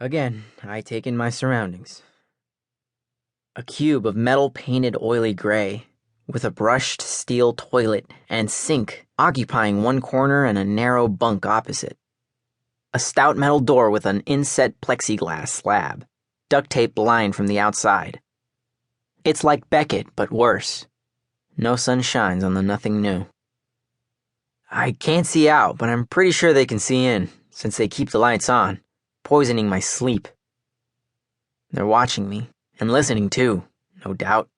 Again, I take in my surroundings. A cube of metal-painted oily gray, with a brushed steel toilet and sink occupying one corner and a narrow bunk opposite. A stout metal door with an inset plexiglass slab, duct-tape blind from the outside. It's like Beckett, but worse. No sun shines on the nothing new. I can't see out, but I'm pretty sure they can see in, since they keep the lights on, poisoning my sleep. They're watching me, and listening too, no doubt.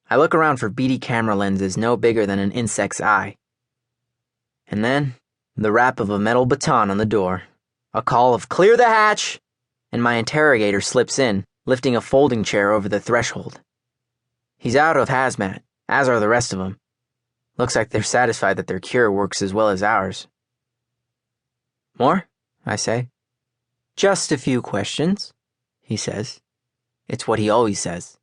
I look around for beady camera lenses no bigger than an insect's eye. And then, the rap of a metal baton on the door, a call of "Clear the hatch!" and my interrogator slips in, lifting a folding chair over the threshold. He's out of hazmat, as are the rest of them. Looks like they're satisfied that their cure works as well as ours. "More?" I say. "Just a few questions," he says. It's what he always says.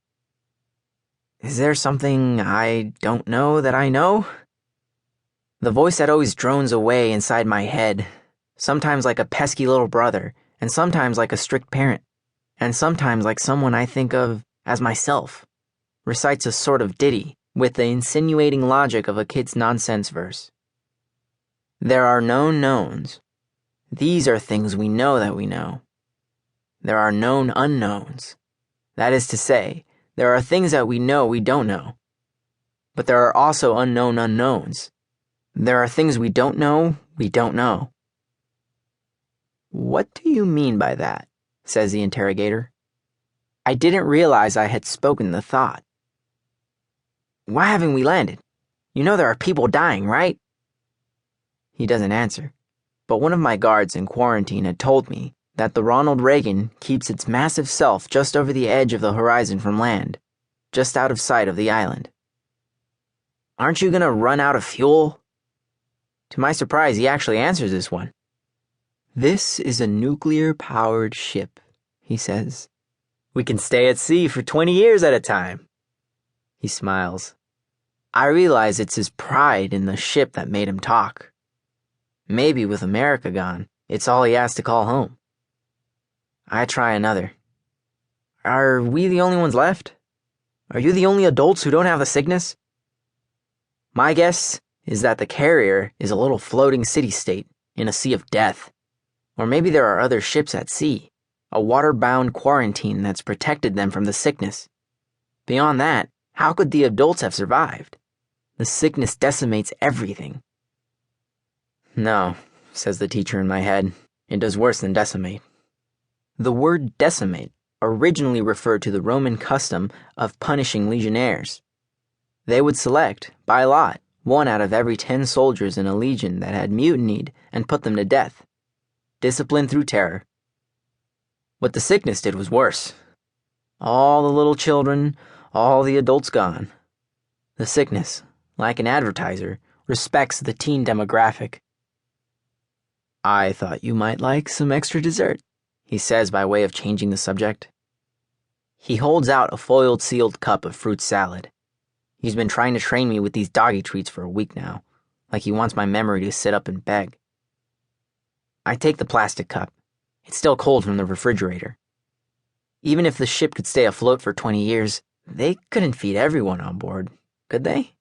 Is there something I don't know that I know? The voice that always drones away inside my head, sometimes like a pesky little brother, and sometimes like a strict parent, and sometimes like someone I think of as myself, recites a sort of ditty with the insinuating logic of a kid's nonsense verse. There are known knowns. These are things we know that we know. There are known unknowns. That is to say, there are things that we know we don't know. But there are also unknown unknowns. There are things we don't know we don't know. What do you mean by that? Says the interrogator. I didn't realize I had spoken the thought. Why haven't we landed? You know there are people dying, right? He doesn't answer, but one of my guards in quarantine had told me that the Ronald Reagan keeps its massive self just over the edge of the horizon from land, just out of sight of the island. Aren't you gonna run out of fuel? To my surprise, he actually answers this one. This is a nuclear-powered ship, he says. We can stay at sea for 20 years at a time. He smiles. I realize it's his pride in the ship that made him talk. Maybe with America gone, it's all he has to call home. I try another. Are we the only ones left? Are you the only adults who don't have the sickness? My guess is that the carrier is a little floating city-state in a sea of death. Or maybe there are other ships at sea, a water-bound quarantine that's protected them from the sickness. Beyond that, how could the adults have survived? The sickness decimates everything. No, says the teacher in my head, it does worse than decimate. The word decimate originally referred to the Roman custom of punishing legionnaires. They would select, by lot, 1 out of every 10 soldiers in a legion that had mutinied and put them to death. Discipline through terror. What the sickness did was worse. All the little children, all the adults gone. The sickness, like an advertiser, respects the teen demographic. I thought you might like some extra dessert, he says by way of changing the subject. He holds out a foiled sealed cup of fruit salad. He's been trying to train me with these doggy treats for a week now, like he wants my memory to sit up and beg. I take the plastic cup. It's still cold from the refrigerator. Even if the ship could stay afloat for 20 years, they couldn't feed everyone on board, could they?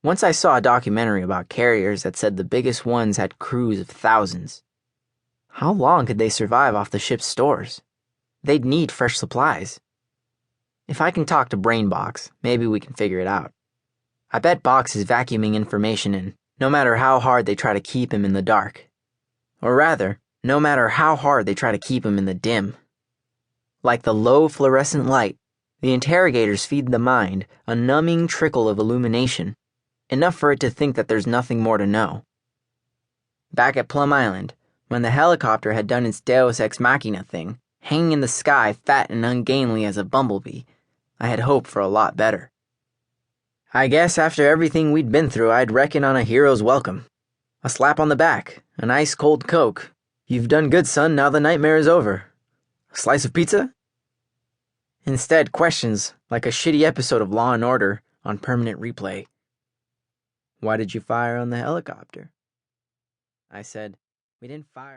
Once I saw a documentary about carriers that said the biggest ones had crews of thousands. How long could they survive off the ship's stores? They'd need fresh supplies. If I can talk to Brainbox, maybe we can figure it out. I bet Box is vacuuming information in, no matter how hard they try to keep him in the dark. Or rather, no matter how hard they try to keep him in the dim. Like the low fluorescent light, the interrogators feed the mind a numbing trickle of illumination, enough for it to think that there's nothing more to know. Back at Plum Island, when the helicopter had done its Deus Ex Machina thing, hanging in the sky fat and ungainly as a bumblebee, I had hoped for a lot better. I guess after everything we'd been through, I'd reckon on a hero's welcome. A slap on the back, an ice-cold Coke. You've done good, son, now the nightmare is over. A slice of pizza? Instead, questions, like a shitty episode of Law & Order on permanent replay. Why did you fire on the helicopter? I said, we didn't fire.